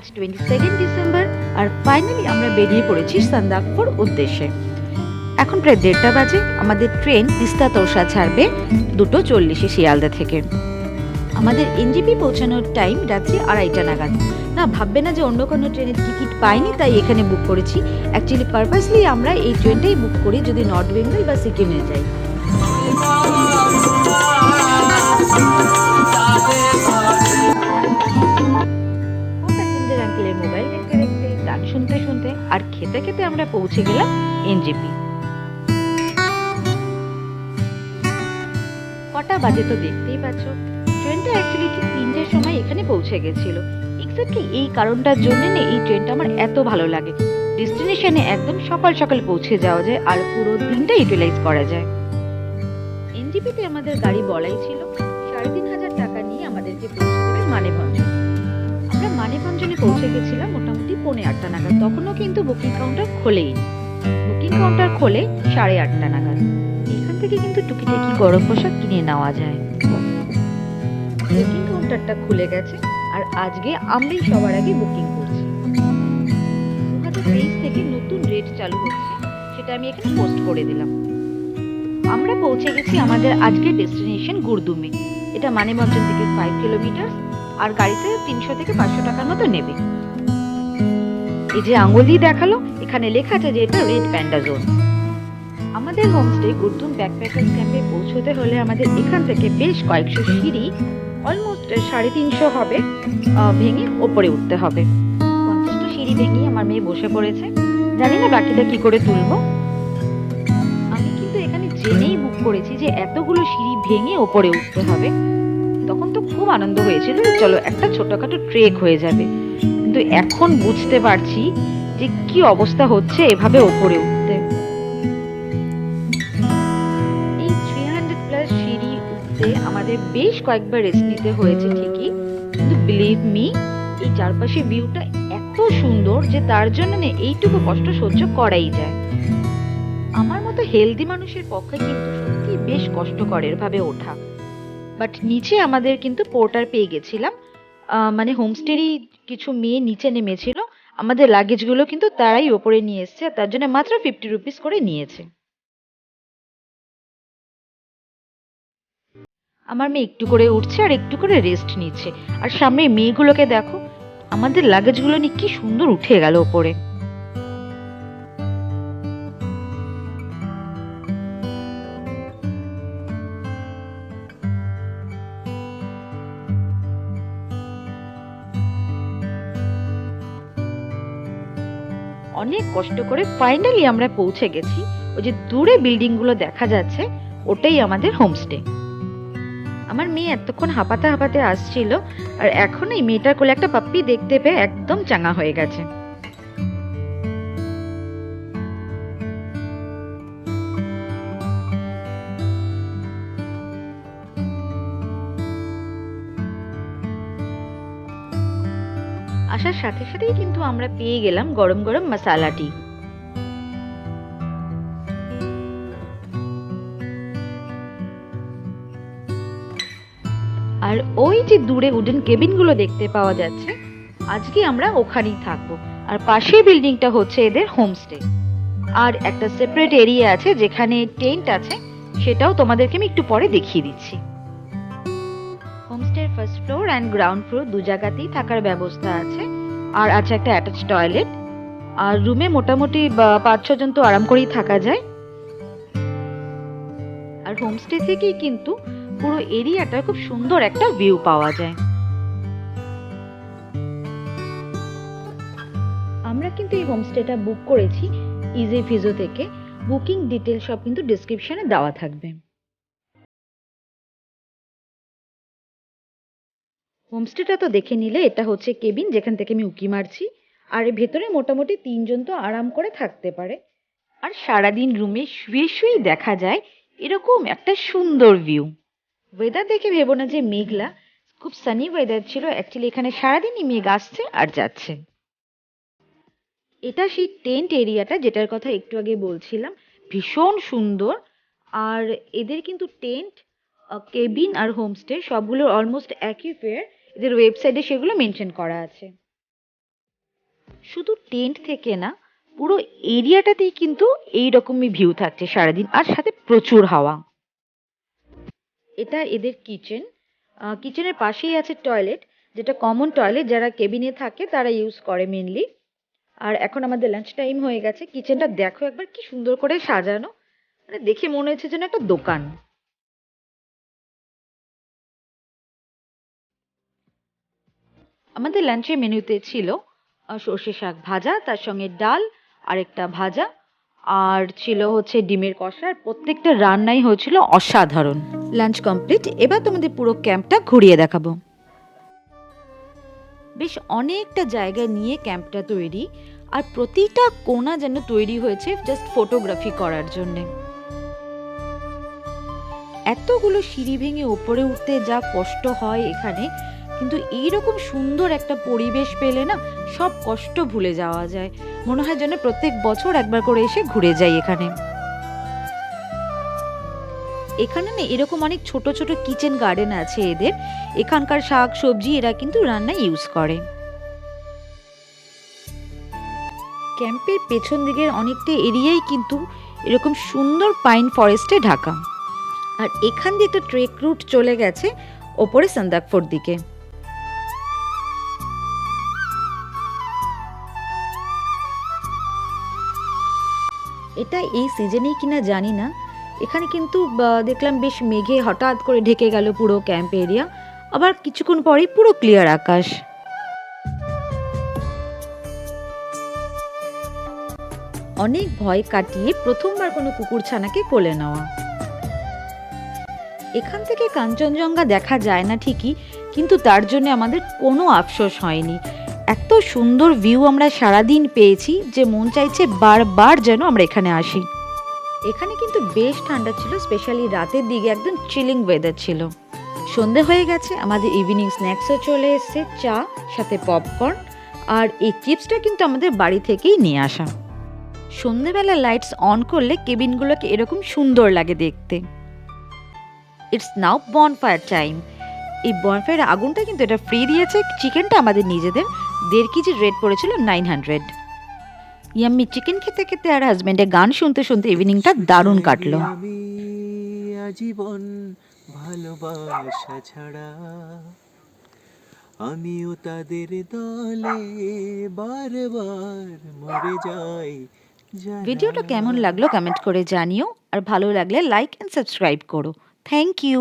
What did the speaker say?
আজ 22 ডিসেম্বর আর ফাইনালি আমরা বেরিয়ে পড়েছি সান্দাকফুর উদ্দেশ্যে। এখন প্রায় 1:30 বাজে। আমাদের ট্রেন তিস্তা তোরসা ছাড়বে 2:40 শিয়ালদা থেকে। আমাদের এনজেপি পৌঁছানোর টাইম রাত্রি 2:30 নাগাদ। না, ভাববে না যে অন্য কোনো ট্রেনের টিকিট পাইনি তাই এখানে বুক করেছি। অ্যাকচুয়ালি পারপাসলি আমরা এই ট্রেনটাই বুক করি যদি নর্থ বেঙ্গল বা সিকিমে যাই। আঙ্কেলের মোবাইল দেখতে দেখতে, গান শুনতে শুনতে আর খেতে খেতে আমরা পৌঁছে গেলাম এনজেপি। কটা বাজে তো দেখতেই পাচ্ছ। ট্রেনটা অ্যাকচুয়ালি ঠিক 3টের সময় এখানে পৌঁছে গেছিল। এক্স্যাক্টলি এই কারণটার জন্য না এই ট্রেনটা আমার এত ভালো লাগে। ডেস্টিনেশনে একদম সকাল সকাল পৌঁছে যাওয়া যায় আর পুরো দিনটা ইউটিলাইজ করা যায়। এনজেপিতে আমাদের গাড়ি বলাই ছিল 3,500 টাকা নিয়ে আমাদেরকে পৌঁছে দেবে মানেভঞ্জন। আমরা মানেভঞ্জনে পৌঁছে গেছিলাম মোটামুটি 8:45 নাগাদ। তখনও কিন্তু বুকিং কাউন্টার খোলেইনি। বুকিং কাউন্টার খোলে 8:30 নাগাদ। এখান থেকে কিন্তু টুকিটাকি গরম পোশাক কিনে নেওয়া যায়। বুকিং কাউন্টারটা খুলে গেছে আর আজকে আমরাই সবার আগে বুকিং করছি। 2023 থেকে নতুন রেট চালু হচ্ছে, সেটা আমি এখানে পোস্ট করে দিলাম। আমরা পৌঁছে গেছি আমাদের আজকের ডেস্টিনেশন গুরদুমে। এটা মানেভঞ্জন থেকে 5 কিলোমিটার আর গাড়িতে 300 থেকে 500 টাকার মতো নেবে। এই যে আঙ্গুল দিয়ে দেখালো, এখানে লেখা আছে যে এটা রেড প্যান্ডা জোন। আমাদের হোমস্টে গুরদুম ব্যাকপ্যাকার্স ক্যাম্পে পৌঁছতে হলে আমাদের এখান থেকে বেশ কয়েকশো সিঁড়ি, অলমোস্ট 350 হবে, ভেঙে ওপরে উঠতে হবে। 50টা সিঁড়ি ভেঙে আমার মেয়ে বসে পড়েছে, জানি না বাকিটা কি করে তুলবো। আমি কিন্তু এখানে জেনেই বুক করেছি যে এতগুলো সিঁড়ি ভেঙে ওপরে উঠতে হবে। তখন তো খুব আনন্দ হয়েছিল, চলো একটা ছোটখাটো ট্রেক হয়ে যাবে। কিন্তু এখন বুঝতে পারছি যে কি অবস্থা হচ্ছে এভাবে ওপরে উঠতে। এই 300+ সিঁড়ি উঠতে আমাদের বেশ কয়েকবার রেস্ট নিতে হয়েছে ঠিকই, কিন্তু বিলিভ মি এই চারপাশে ভিউটা এত সুন্দর যে তার জন্য এইটুকু কষ্ট সহ্য করাই যায়। আমার মতো হেলদি মানুষের পক্ষে কিন্তু সত্যি বেশ কষ্টকর ভাবে ওঠা। বাট নিচে আমাদের কিন্তু পোর্টার পেয়ে গেছিলাম, মানে হোমস্টেরই কিছু মেয়ে নিচে নেমেছিল। আমাদের লাগেজগুলো কিন্তু তারাই ওপরে নিয়ে এসছে, তার জন্য মাত্র 50 রুপিস করে নিয়েছে। আমার মেয়ে একটু করে উঠছে আর একটু করে রেস্ট নিচ্ছে। আর সামনে মেয়েগুলোকে দেখো, আমাদের লাগেজগুলো নিয়ে কি সুন্দর উঠে গেল ওপরে। অনেক কষ্ট করে ফাইনালি আমরা পৌঁছে গেছি। ওই যে দূরে বিল্ডিং গুলো দেখা যাচ্ছে, ওটাই আমাদের হোমস্টে। আমার মেয়ে এতক্ষণ হাঁপাতে হাঁপাতে আসছিল আর এখন এই মেয়েটার কোলে একটা পাপ্পি দেখতে পেয়ে একদম চাঙ্গা হয়ে গেছে। আসার সাথে সাথেই কিন্তু আমরা পেয়ে গেলাম গরম গরম মশালা টি। আর ওই যে দূরে উডেন কেবিন গুলো দেখতে পাওয়া যাচ্ছে, আজকে আমরা ওখানেই থাকবো। আর পাশের বিল্ডিংটা হচ্ছে এদের হোমস্টে। আর একটা সেপারেট এরিয়া আছে যেখানে টেন্ট আছে, সেটাও তোমাদেরকে আমি একটু পরে দেখিয়ে দিচ্ছি। হোমস্টের first floor and ground floor দু জায়গাতেই থাকার ব্যবস্থা আছে। আর আছে একটা অ্যাটাচ টয়লেট। আর রুমে মোটামুটি 5-6 জন তো আরাম করেই থাকা যায়। আর হোমস্টে থেকেই কিন্তু পুরো এরিয়াটার খুব সুন্দর একটা ভিউ পাওয়া যায়। আমরা কিন্তু এই হোমস্টেটা বুক করেছি ইজি ফিজো থেকে। বুকিং ডিটেল সব কিন্তু ডেসক্রিপশনে দেওয়া থাকবে। হোমস্টেটা তো দেখে নিলে, এটা হচ্ছে কেবিন যেখান থেকে আমি উকি মারছি। আর এর ভেতরে মোটামুটি 3 জন তো আরাম করে থাকতে পারে। আর সারাদিন রুমে শুয়ে শুয়েই দেখা যায় এরকম একটা সুন্দর ভিউ। ওয়েদার দেখে ভেবো না যে মেঘলা, খুব সানি ওয়েদার ছিল। অ্যাকচুয়ালি এখানে সারাদিনই মেঘ আসছে আর যাচ্ছে। এটা সেই টেন্ট এরিয়াটা যেটার কথা একটু আগে বলছিলাম, ভীষণ সুন্দর। আর এদের কিন্তু টেন্ট, কেবিন আর হোমস্টে সবগুলোর অলমোস্ট একই ফেয়ার। এদের ওয়েবসাইটে সেগুলো মেনশন করা আছে। শুধু টেন্ট থেকে না, পুরো এরিয়াটাতেই কিন্তু এইরকমই ভিউ থাকছে সারাদিন, আর সাথে প্রচুর হাওয়া। এটা এদের কিচেন। কিচেনের পাশেই আছে টয়লেট, যেটা কমন টয়লেট, যারা কেবিনে থাকে তারা ইউজ করে মেনলি। আর এখন আমাদের লাঞ্চ টাইম হয়ে গেছে। কিচেনটা দেখো একবার, কি সুন্দর করে সাজানো, মানে দেখে মনে হচ্ছে যেন একটা দোকান। আমাদের লাঞ্চের মেনুতে ছিল সর্ষে শাক ভাজা, তার সঙ্গে ডাল, আরেকটা ভাজা, আর ছিল হচ্ছে ডিমের কষা। আর প্রত্যেকটা রান্নাই হয়েছিল অসাধারণ। লাঞ্চ কমপ্লিট, এবার তোমাদের পুরো ক্যাম্পটা ঘুরিয়ে দেখাবো। বেশ অনেকটা জায়গা নিয়ে ক্যাম্পটা তৈরি, আর প্রতিটা কোণা যেন তৈরি হয়েছে জাস্ট ফটোগ্রাফি করার জন্যে। এতগুলো সিঁড়ি ভেঙে ওপরে উঠতে যা কষ্ট হয় এখানে, কিন্তু এইরকম সুন্দর একটা পরিবেশ পেলে না সব কষ্ট ভুলে যাওয়া যায়। মনে হয় যেন প্রত্যেক বছর একবার করে এসে ঘুরে যাই এখানে। এখানে না এরকম অনেক ছোট ছোট কিচেন গার্ডেন আছে এদের। এখানকার শাক সবজি এরা কিন্তু রান্নায় ইউজ করে। ক্যাম্পের পেছন দিকের অনেকটা এরিয়াই কিন্তু এরকম সুন্দর পাইন ফরেস্টে ঢাকা। আর এখান দিয়ে একটা ট্রেক রুট চলে গেছে ওপরে সান্দাকফোর দিকে। এটা এই সিজনেই কিনা জানি না, এখানে কিন্তু দেখলাম বেশ মেঘে হঠাৎ করে ঢেকে গেল পুরো ক্যাম্প এরিয়া, আবার কিছুক্ষণ পরেই পুরো ক্লিয়ার আকাশ। অনেক ভয় কাটিয়ে প্রথমবার কোনো কুকুরছানাকে কোলে নেওয়া। এখান থেকে কাঞ্চনজঙ্ঘা দেখা যায় না ঠিকই, কিন্তু তার জন্য আমাদের কোনো আফসোস হয়নি। এত সুন্দর ভিউ আমরা সারাদিন পেয়েছি যে মন চাইছে বারবার যেন আমরা এখানে আসি। এখানে কিন্তু বেশ ঠান্ডা ছিল, স্পেশালি রাতের দিকে একদম চিলিং ওয়েদার ছিল। সন্ধে হয়ে গেছে, আমাদের ইভিনিং স্ন্যাক্সও চলে এসছে, চা সাথে পপকর্ন। আর এই চিপসটা কিন্তু আমাদের বাড়ি থেকেই নিয়ে আসা। সন্ধেবেলা লাইটস অন করলে কেবিনগুলোকে এরকম সুন্দর লাগে দেখতে। It's now bonfire time. এই বনফায়ার আগুনটা কিন্তু এটা ফ্রি দিয়েছে, চিকেনটা আমাদের নিজেদের। 1.5 কেজির রেট পড়েছিল 900। ইয়াম্মি চিকেন খেতে খেতে আর হাজবেন্ডের গান শুনতে শুনতে ইভিনিংটা দারুণ কাটলো। আজীবন ভালোবাসা ছাড়া আমিও তাদের দলে বারবার মরে যাই। ভিডিওটা কেমন লাগলো কমেন্ট করে জানিও, আর ভালো লাগলে লাইক এন্ড সাবস্ক্রাইব করো। Thank you.